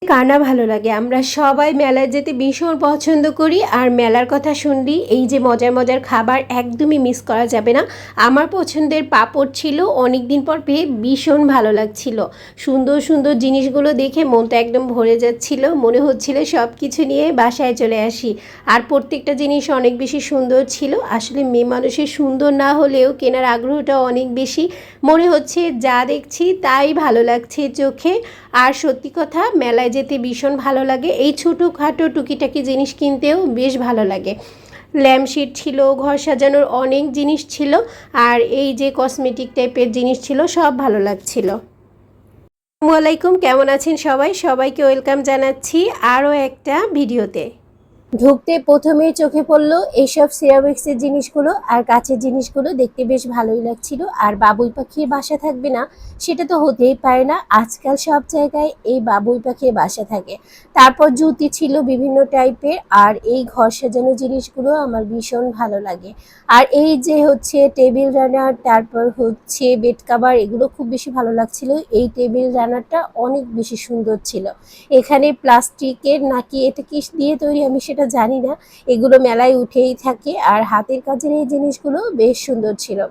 কার না ভালো লাগে? আমরা সবাই মেলায় যেতে ভীষণ পছন্দ করি। আর মেলার কথা শুনলেই এই যে মজার মজার খাবার একদমই মিস করা যাবে না। আমার পছন্দের পাঁপড় ছিল, অনেক দিন পর পেয়ে ভীষণ ভালো লাগছিল। সুন্দর সুন্দর জিনিসগুলো দেখে মনটা একদম ভরে যাচ্ছিল, মনে হচ্ছিল সব কিছু নিয়ে বাসায় চলে আসি। আর প্রত্যেকটা জিনিস অনেক বেশি সুন্দর ছিল। আসলে মেয়ে মানুষের সুন্দর না হলেও কেনার আগ্রহটা অনেক বেশি। মনে হচ্ছে যা দেখছি তাই ভালো লাগছে চোখে। আর সত্যি কথা, মেলায় যেতে ভীষণ ভালো লাগে। এই ছোটোখাটো টুকিটাকি জিনিস কিনতেও বেশ ভালো লাগে। ল্যাম্পশিট ছিল, ঘর সাজানোর অনেক জিনিস ছিল, আর এই যে কসমেটিক টাইপের জিনিস ছিল, সব ভালো লাগছিল। আসসালামু আলাইকুম, কেমন আছেন সবাই? সবাইকে ওয়েলকাম জানাচ্ছি আরও একটা ভিডিওতে। ঢুকতে প্রথমেই চোখে পড়লো এইসব সিরামিক্সের জিনিসগুলো আর কাচের জিনিসগুলো দেখতে বেশ ভালোই লাগছিল। আর বাবুই পাখির বাসা থাকবে না সেটা তো হতেই পারে না, আজকাল সব জায়গায় এই বাবুই পাখির বাসা থাকে। তারপর জুতি ছিল বিভিন্ন টাইপের, আর এই ঘর সাজানো জিনিসগুলো আমার ভীষণ ভালো লাগে। আর এই যে হচ্ছে টেবিল রানার, তারপর হচ্ছে বেড কাভার, এগুলো খুব বেশি ভালো লাগছিল। এই টেবিল রানারটা অনেক বেশি সুন্দর ছিল। এখানে প্লাস্টিকের নাকি এটা কি দিয়ে তৈরি আমি সেটা জানি না, এগুলো মেলায় উঠেই থাকে। আর হাতের কাজের এই জিনিসগুলো বেশ সুন্দর ছিল।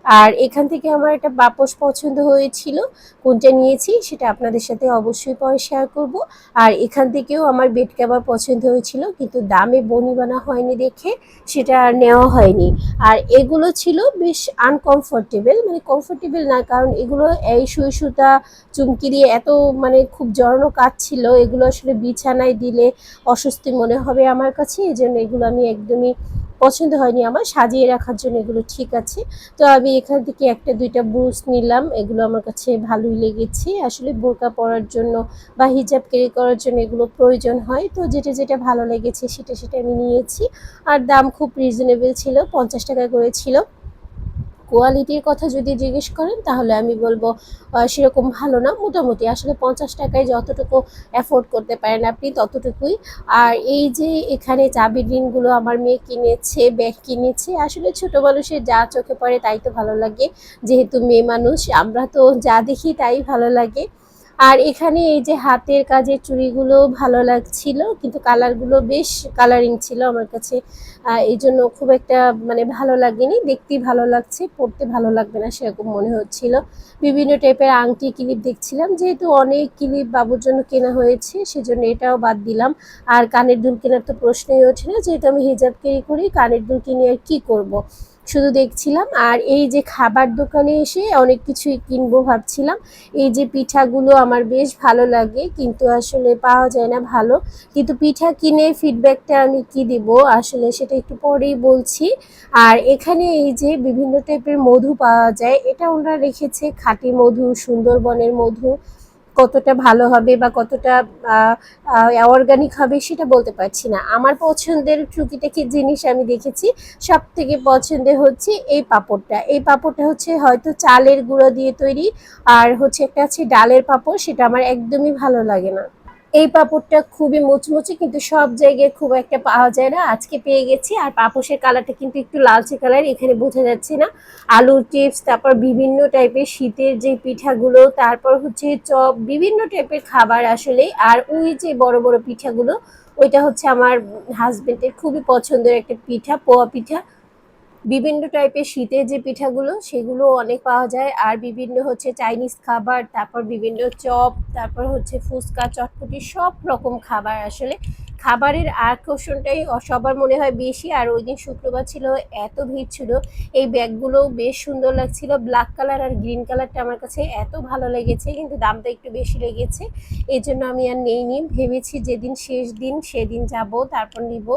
আর এখান থেকে আমার একটা পাপোশ পছন্দ হয়েছিল, কোনটা নিয়েছি সেটা আপনাদের সাথে অবশ্যই পরে শেয়ার করব। আর এখান থেকেও আমার বেড কভার পছন্দ হয়েছিল, কিন্তু দামে বনিবনা হয়নি দেখে সেটা আর নেওয়া হয়নি। আর এগুলো ছিল বেশ আনকমফোর্টেবল, মানে কমফোর্টেবল না, কারণ এগুলো এই সুই সুতা চুমকি দিয়ে এত মানে খুব জড়ানো কাজ ছিল, এগুলো আসলে বিছানায় দিলে অস্বস্তি মনে হবে আমার কাছে। এই জন্য এগুলো আমি একদমই পছন্দ হয়নি আমার। সাজিয়ে রাখার জন্য এগুলো ঠিক আছে। তো আমি এখান থেকে একটা দুইটা ব্রুশ নিলাম, এগুলো আমার কাছে ভালোই লেগেছে। আসলে বোরকা পরার জন্য বা হিজাব ক্যারি করার জন্য এগুলো প্রয়োজন হয়, তো যেটা যেটা ভালো লেগেছে সেটা সেটা আমি নিয়েছি। আর দাম খুব রিজনেবল ছিল, 50 টাকা করে ছিল। কোয়ালিটির কথা যদি জিজ্ঞেস করেন তাহলে আমি বলবো সেরকম ভালো না, মোটামুটি। আসলে 50 টাকায় যতটুকু অ্যাফোর্ড করতে পারেন আপনি ততটুকুই। আর এই যে এখানে চাবির রিংগুলো আমার মেয়ে কিনেছে, ব্যাগ কিনেছে। আসলে ছোট মানুষের যা চোখে পড়ে তাই তো ভালো লাগে, যেহেতু মেয়ে মানুষ আমরা তো যা দেখি তাই ভালো লাগে। আর এখানে এই যে হাতের কাজের চুড়িগুলো ভালো লাগছিল, কিন্তু কালারগুলো বেশ কালারিং ছিল আমার কাছে। এই জন্য খুব একটা মানে ভালো লাগেনি। দেখতেই ভালো লাগছে, পরতে ভালো লাগবে না সেরকম মনে হচ্ছিল। বিভিন্ন টাইপের আংটি ক্লিপ দেখছিলাম, যেহেতু অনেক ক্লিপ বাবুর জন্য কেনা হয়েছে সেজন্য এটাও বাদ দিলাম। আর কানের দুল কেনার তো প্রশ্নই ওঠে না, যেহেতু আমি হিজাব ক্যারি করি, কানের দুল কিনে আর কি করব, শুধু দেখছিলাম। আর এই যে খাবার দোকানে এসে অনেক কিছুই কিনবো ভাবছিলাম। এই যে পিঠাগুলো আমার বেশ ভালো লাগে, কিন্তু আসলে পাওয়া যায় না ভালো। কিন্তু পিঠা কিনে ফিডব্যাকটা আমি কি দিব আসলে সেটা একটু পরেই বলছি। আর এখানে এই যে বিভিন্ন টাইপের মধু পাওয়া যায়, এটা ওনারা রেখেছে খাঁটি মধু, সুন্দরবনের মধু। কতটা ভালো হবে বা কতটা অর্গানিক হবে সেটা বলতে পারছি না। আমার পছন্দের টুকিটাকি জিনিস আমি দেখেছি। সব থেকে পছন্দের হচ্ছে এই পাঁপড়টা। এই পাঁপড়টা হচ্ছে হয়তো চালের গুঁড়ো দিয়ে তৈরি, আর হচ্ছে একটা আছে ডালের পাঁপড়, সেটা আমার একদমই ভালো লাগে না। এই পাঁপড়টা খুবই মুচমুচে, কিন্তু সব জায়গায় খুব একটা পাওয়া যায় না, আজকে পেয়ে গেছি। আর পাপোশের কালারটা কিন্তু একটু লালচে কালার, এখানে বোঝা যাচ্ছে না। আলুর চিপস, তারপর বিভিন্ন টাইপের শীতের যে পিঠাগুলো, তারপর হচ্ছে চপ, বিভিন্ন টাইপের খাবার আসলে। আর ওই যে বড় বড় পিঠাগুলো, ওইটা হচ্ছে আমার হাজবেন্ডের খুবই পছন্দের একটা পিঠা, পোয়া পিঠা। বিভিন্ন টাইপের শীতের যে পিঠাগুলো সেগুলো অনেক পাওয়া যায়। আর বিভিন্ন হচ্ছে চাইনিজ খাবার, তারপর বিভিন্ন চপ, তারপর হচ্ছে ফুচকা, চটপটি, সব রকম খাবার। আসলে খাবারের আকর্ষণটাই সবার মনে হয় বেশি। আর ওই দিন শুক্রবার ছিল, এত ভিড় ছিল। এই ব্যাগগুলো বেশ সুন্দর লাগছিল, ব্ল্যাক কালার আর গ্রিন কালারটা আমার কাছে এত ভালো লেগেছে, কিন্তু দামটা একটু বেশি লেগেছে। এই জন্য আমি আর নেইনি, ভেবেছি যেদিন শেষ দিন সেদিন যাব, তারপর নিব।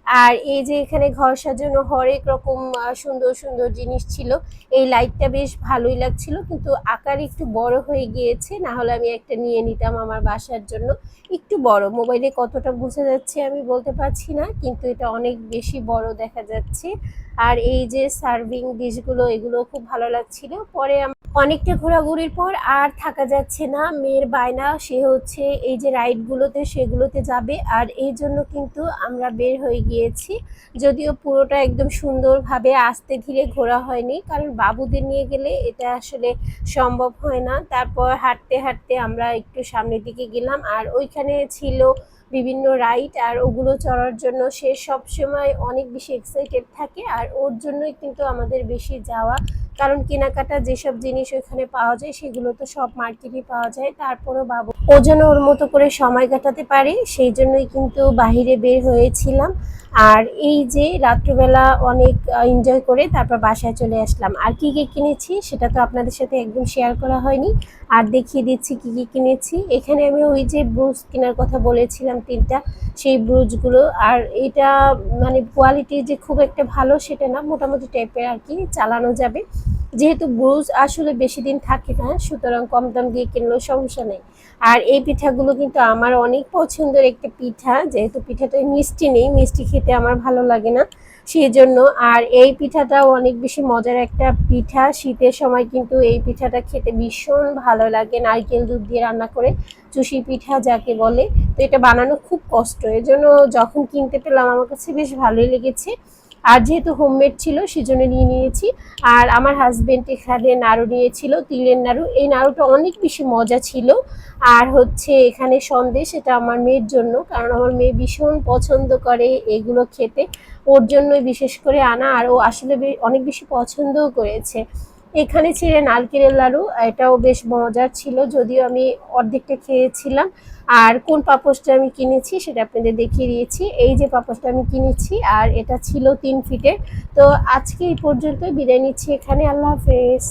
আর এই যে এখানে ঘর সাজানো হরেক রকম সুন্দর সুন্দর জিনিস ছিল। এই লাইটটা বেশ ভালোই লাগছিল, কিন্তু আকার একটু বড় হয়ে গিয়েছে, না হলে আমি একটা নিয়ে নিতাম আমার বাসার জন্য। একটু বড়, মোবাইলে কতটা বোঝা যাচ্ছে আমি বলতে পারছি না, কিন্তু এটা অনেক বেশি বড় দেখা যাচ্ছে। আর এই যে সার্ভিং ডিশগুলো এগুলো খুব ভালো লাগছিল। পরে অনেকটা ঘোরাঘুরির পর আর থাকা যাচ্ছে না, মেয়ের বায়না, সে হচ্ছে এই যে রাইডগুলোতে সেগুলোতে যাবে, আর এই জন্য কিন্তু আমরা বের হয়ে গিয়েছি। যদিও পুরোটা একদম সুন্দরভাবে আস্তে ধীরে ঘোরা হয়নি, কারণ বাবুদের নিয়ে গেলে এটা আসলে সম্ভব হয় না। তারপর হাঁটতে হাঁটতে আমরা একটু সামনের দিকে গেলাম, আর ওইখানে ছিল বিভিন্ন রাইড, আর ওগুলো চড়ার জন্য সে সবসময় অনেক বেশি এক্সাইটেড থাকে, আর ওর জন্যই কিন্তু আমাদের বেশি যাওয়া। কারণ কেনাকাটা যেসব জিনিস ওইখানে পাওয়া যায় সেগুলো তো সব মার্কেটে পাওয়া যায়, তারপরও বাবু ও যেন ওর মতো করে সময় কাটাতে পারে, সেই জন্যই কিন্তু বাহিরে বের হয়েছিলাম। আর এই যে রাত্রিবেলা অনেক এনজয় করে তারপর বাসায় চলে আসলাম। আর কি কি কিনেছি সেটা তো আপনাদের সাথে একদম শেয়ার করা হয়নি, আর দেখিয়ে দিচ্ছি কি কি কিনেছি। এখানে আমি ওই যে ব্রুজ কেনার কথা বলেছিলাম 3টা, সেই ব্রুজগুলো। আর এটা মানে কোয়ালিটি যে খুব একটা ভালো সেটা না, মোটামুটি টাইপের আর কি, চালানো যাবে। যেহেতু ব্রুজ আসলে বেশি দিন থাকে না, সুতরাং কম দাম দিয়ে কিনলেও সমস্যা নেই। আর এই পিঠাগুলো কিন্তু আমার অনেক পছন্দের একটা পিঠা, যেহেতু পিঠাটা মিষ্টি নেই, মিষ্টি খেতে আমার ভালো লাগে না, সেই জন্য। আর এই পিঠাটাও অনেক বেশি মজার একটা পিঠা, শীতের সময় কিন্তু এই পিঠাটা খেতে ভীষণ ভালো লাগে, নারকেল দুধ দিয়ে রান্না করে, চুষি পিঠা যাকে বলে। তো এটা বানানো খুব কষ্ট, এজন্য যখন কিনতে পেলাম আমার কাছে বেশ ভালোই লেগেছে। আর যেহেতু হোমমেড ছিল সেজন্য নিয়ে নিয়েছি। আর আমার হাজবেন্ড এখানে নাড়ু নিয়েছিল, তিলের নাড়ু। এই নাড়ুটা অনেক বেশি মজা ছিল। আর হচ্ছে এখানে সন্দেশ, এটা আমার মেয়ের জন্য, কারণ আমার মেয়ে ভীষণ পছন্দ করে এগুলো খেতে, ওর জন্যই বিশেষ করে আনা, আর ও আসলে অনেক বেশি পছন্দও করেছে। এখানে ছিল নারকেলের লাড়ু, এটাও বেশ মজার ছিল, যদিও আমি অর্ধেকটা খেয়েছিলাম। আর কোন পাপোশটা আমি কিনেছি সেটা আপনাদের দেখিয়ে দিয়েছি, এই যে পাপোশটা আমি কিনেছি, আর এটা ছিল 3 ফিটের। তো আজকে এই পর্যন্ত, বিদায় নিচ্ছি এখানে, আল্লাহ হাফেজ।